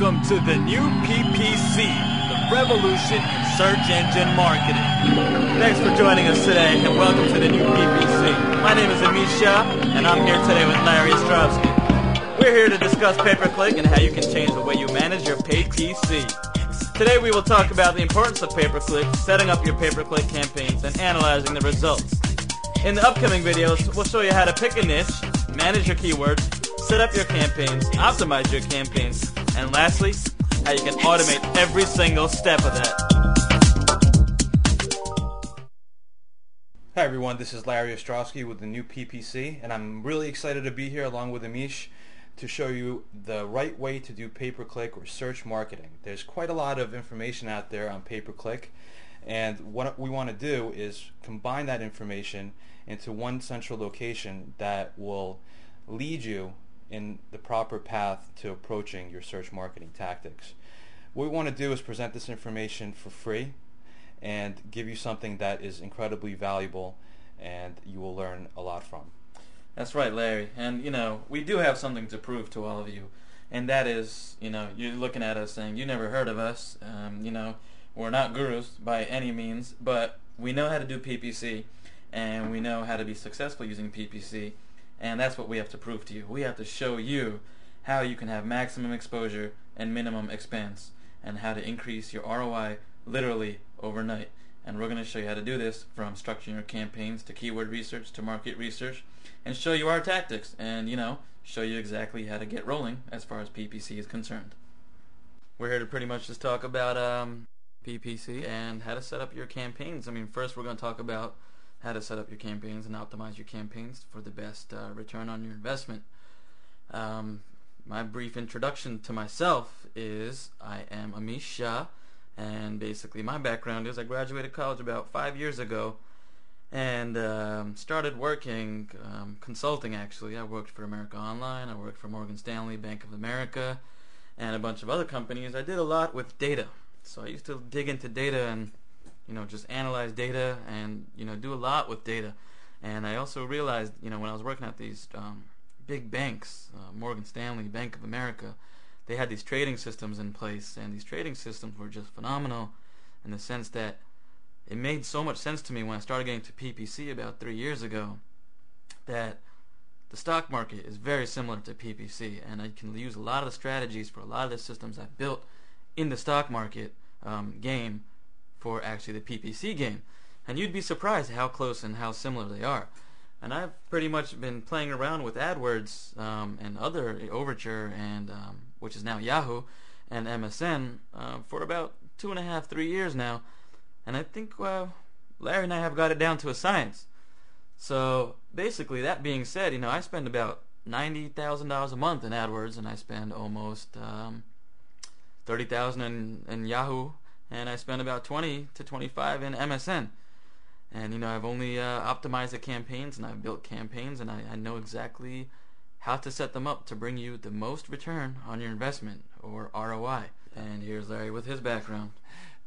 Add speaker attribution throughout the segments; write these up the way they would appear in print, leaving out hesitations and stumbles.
Speaker 1: Welcome to the new PPC, the revolution in search engine marketing. Thanks for joining us today, and welcome to the new PPC. My name is Amisha, and I'm here today with Larry Ostrovsky. We're here to discuss pay-per-click and how you can change the way you manage your paid PC. Today we will talk about the importance of pay-per-click, setting up your pay-per-click campaigns, and analyzing the results. In the upcoming videos, we'll show you how to pick a niche, manage your keywords, set up your campaigns, optimize your campaigns, and lastly, how you can automate every single step of that.
Speaker 2: Hi everyone, this is Larry Ostrovsky with the new PPC, and I'm really excited to be here along with Amish to show you the right way to do pay-per-click or search marketing. There's quite a lot of information out there on pay-per-click, and what we want to do is combine that information into one central location that will lead you in the proper path to approaching your search marketing tactics. What we want to do is present this information for free and give you something that is incredibly valuable and you will learn a lot from.
Speaker 1: That's right, Larry. And, we do have something to prove to all of you. And that is, you're looking at us saying, you never heard of us. We're not gurus by any means, but we know how to do PPC, and we know how to be successful using PPC. And that's what we have to prove to you. We have to show you how you can have maximum exposure and minimum expense, and how to increase your ROI literally overnight. And we're going to show you how to do this, from structuring your campaigns to keyword research to market research, and show you our tactics and, show you exactly how to get rolling as far as PPC is concerned. We're here to pretty much just talk about PPC and how to set up your campaigns. First we're going to talk about how to set up your campaigns and optimize your campaigns for the best return on your investment. My brief introduction to myself is I am Amish Shah, and basically my background is I graduated college about 5 years ago and started working, consulting actually. I worked for America Online, I worked for Morgan Stanley, Bank of America, and a bunch of other companies. I did a lot with data. So I used to dig into data and just analyze data and do a lot with data. And I also realized when I was working at these big banks, Morgan Stanley, Bank of America, they had these trading systems in place, and these trading systems were just phenomenal in the sense that it made so much sense to me when I started getting to PPC about 3 years ago that the stock market is very similar to PPC, and I can use a lot of the strategies for a lot of the systems I've built in the stock market game for actually the PPC game. And you'd be surprised how close and how similar they are. And I've pretty much been playing around with AdWords and other Overture, and which is now Yahoo, and MSN for about 2.5, 3 years now. And I think Larry and I have got it down to a science. So basically, that being said, I spend about $90,000 a month in AdWords, and I spend almost $30,000 in Yahoo, and I spend about 20 to 25 in MSN. And I've only optimized the campaigns, and I've built campaigns, and I know exactly how to set them up to bring you the most return on your investment, or ROI. And here's Larry with his background.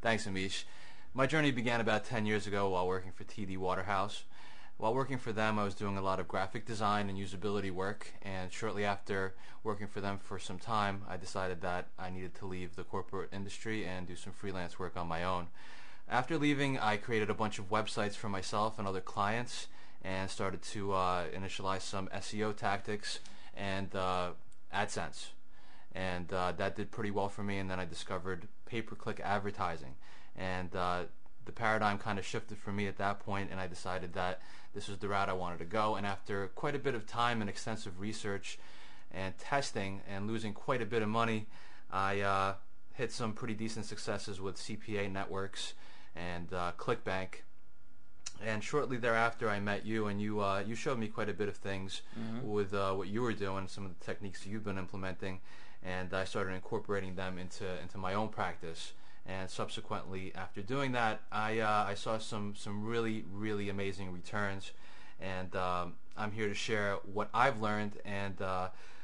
Speaker 2: Thanks, Amish. My journey began about 10 years ago while working for TD Waterhouse. While working for them, I was doing a lot of graphic design and usability work, and shortly after working for them for some time, I decided that I needed to leave the corporate industry and do some freelance work on my own. After leaving, I created a bunch of websites for myself and other clients and started to initialize some SEO tactics and AdSense. And that did pretty well for me, and then I discovered pay-per-click advertising. And the paradigm kind of shifted for me at that point, and I decided that this was the route I wanted to go. And after quite a bit of time and extensive research and testing and losing quite a bit of money, I hit some pretty decent successes with CPA networks and ClickBank. And shortly thereafter, I met you, and you showed me quite a bit of things with what you were doing, some of the techniques you've been implementing, and I started incorporating them into my own practice. And subsequently, after doing that, I saw some really, really amazing returns. And I'm here to share what I've learned, and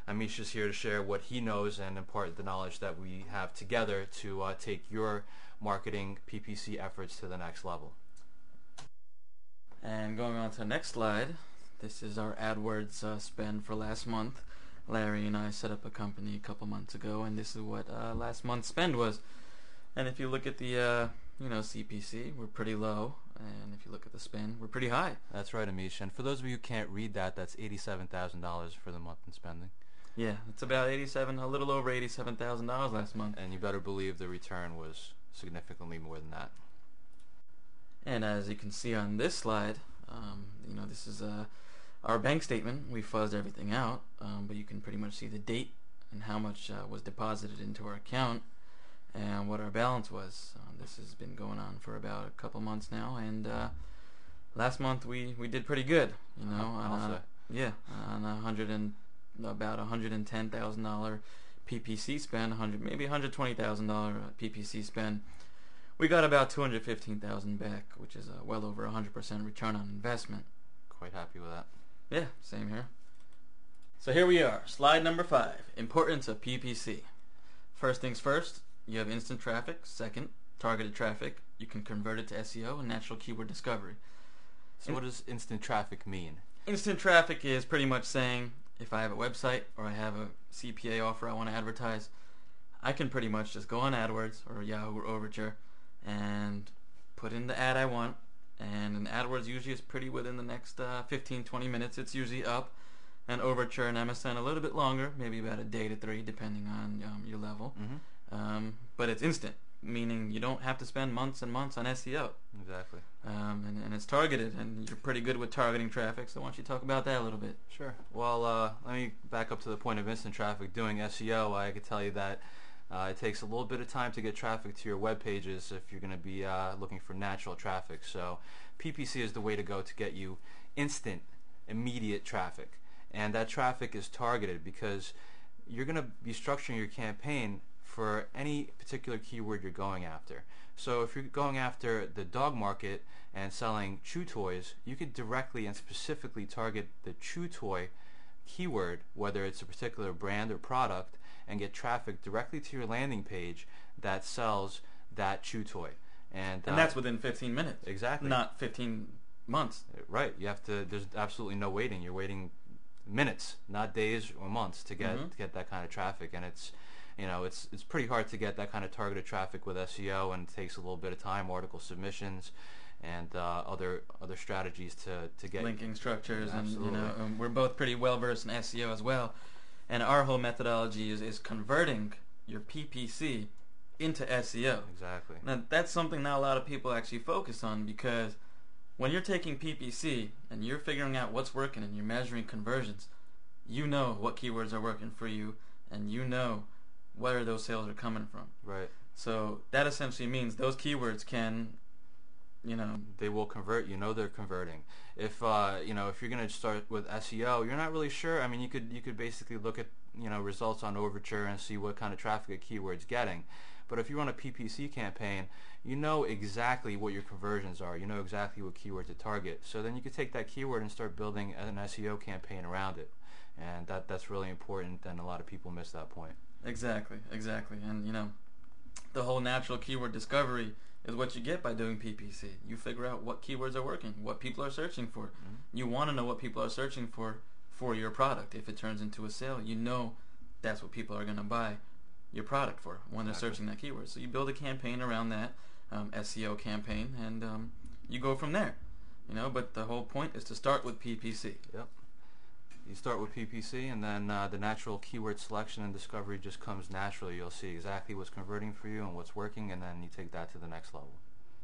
Speaker 2: Amish is here to share what he knows and impart the knowledge that we have together to take your marketing PPC efforts to the next level.
Speaker 1: And going on to the next slide, this is our AdWords spend for last month. Larry and I set up a company a couple months ago, and this is what last month's spend was. And if you look at the CPC, we're pretty low, and if you look at the spend, we're pretty high.
Speaker 2: That's right, Amish. And for those of you who can't read that, that's $87,000 for the month in spending.
Speaker 1: Yeah, it's about a little over $87,000 last month.
Speaker 2: And you better believe the return was significantly more than that.
Speaker 1: And as you can see on this slide, this is our bank statement. We fuzzed everything out, but you can pretty much see the date and how much was deposited into our account and what our balance was. This has been going on for about a couple months now, and last month we did pretty good. On about $110,000 PPC spend, maybe $120,000 PPC spend. We got about $215,000 back, which is well over 100% return on investment.
Speaker 2: Quite happy with that.
Speaker 1: Yeah, same here. So here we are, slide number 5, importance of PPC. First things first, you have instant traffic. Second, targeted traffic. You can convert it to SEO and natural keyword discovery.
Speaker 2: So what does instant traffic mean?
Speaker 1: Instant traffic is pretty much saying, if I have a website or I have a CPA offer I want to advertise, I can pretty much just go on AdWords or Yahoo Overture and put in the ad I want, and an AdWords usually is pretty within the next 15-20 minutes. It's usually up, and Overture and MSN a little bit longer, maybe about a day to 3 depending on your level. But it's instant, meaning you don't have to spend months and months on SEO.
Speaker 2: Exactly.
Speaker 1: And it's targeted, and you're pretty good with targeting traffic, so why don't you talk about that a little bit?
Speaker 2: Sure. Well, let me back up to the point of instant traffic. Doing SEO, I could tell you that it takes a little bit of time to get traffic to your web pages if you're going to be looking for natural traffic. So PPC is the way to go to get you instant, immediate traffic. And that traffic is targeted because you're going to be structuring your campaign for any particular keyword you're going after. So if you're going after the dog market and selling chew toys, you could directly and specifically target the chew toy keyword, whether it's a particular brand or product, and get traffic directly to your landing page that sells that chew toy. And
Speaker 1: that's within 15 minutes.
Speaker 2: Exactly.
Speaker 1: Not 15 months.
Speaker 2: Right. There's absolutely no waiting. You're waiting minutes, not days or months to get that kind of traffic. And it's pretty hard to get that kind of targeted traffic with SEO, and it takes a little bit of time, article submissions, and other strategies to get
Speaker 1: linking structures.
Speaker 2: Absolutely.
Speaker 1: And we're both pretty well versed in SEO as well. And our whole methodology is converting your PPC into SEO.
Speaker 2: Exactly.
Speaker 1: Now, that's something not a lot of people actually focus on, because when you're taking PPC and you're figuring out what's working and you're measuring conversions, you know what keywords are working for you, and you know where those sales are coming from.
Speaker 2: Right.
Speaker 1: So that essentially means those keywords can,
Speaker 2: they will convert. They're converting. If if you're going to start with SEO, you're not really sure. I mean, you could basically look at results on Overture and see what kind of traffic a keyword's getting. But if you run a PPC campaign, you know exactly what your conversions are. You know exactly what keyword to target. So then you could take that keyword and start building an SEO campaign around it. And that's really important, and a lot of people miss that point.
Speaker 1: Exactly. And the whole natural keyword discovery is what you get by doing PPC. You figure out what keywords are working, what people are searching for. You want to know what people are searching for your product. If it turns into a sale, that's what people are going to buy your product for when they're searching that keyword. So you build a campaign around that SEO campaign, and you go from there. But the whole point is to start with PPC.
Speaker 2: Yep. You start with PPC, and then the natural keyword selection and discovery just comes naturally. You'll see exactly what's converting for you and what's working, and then you take that to the next level.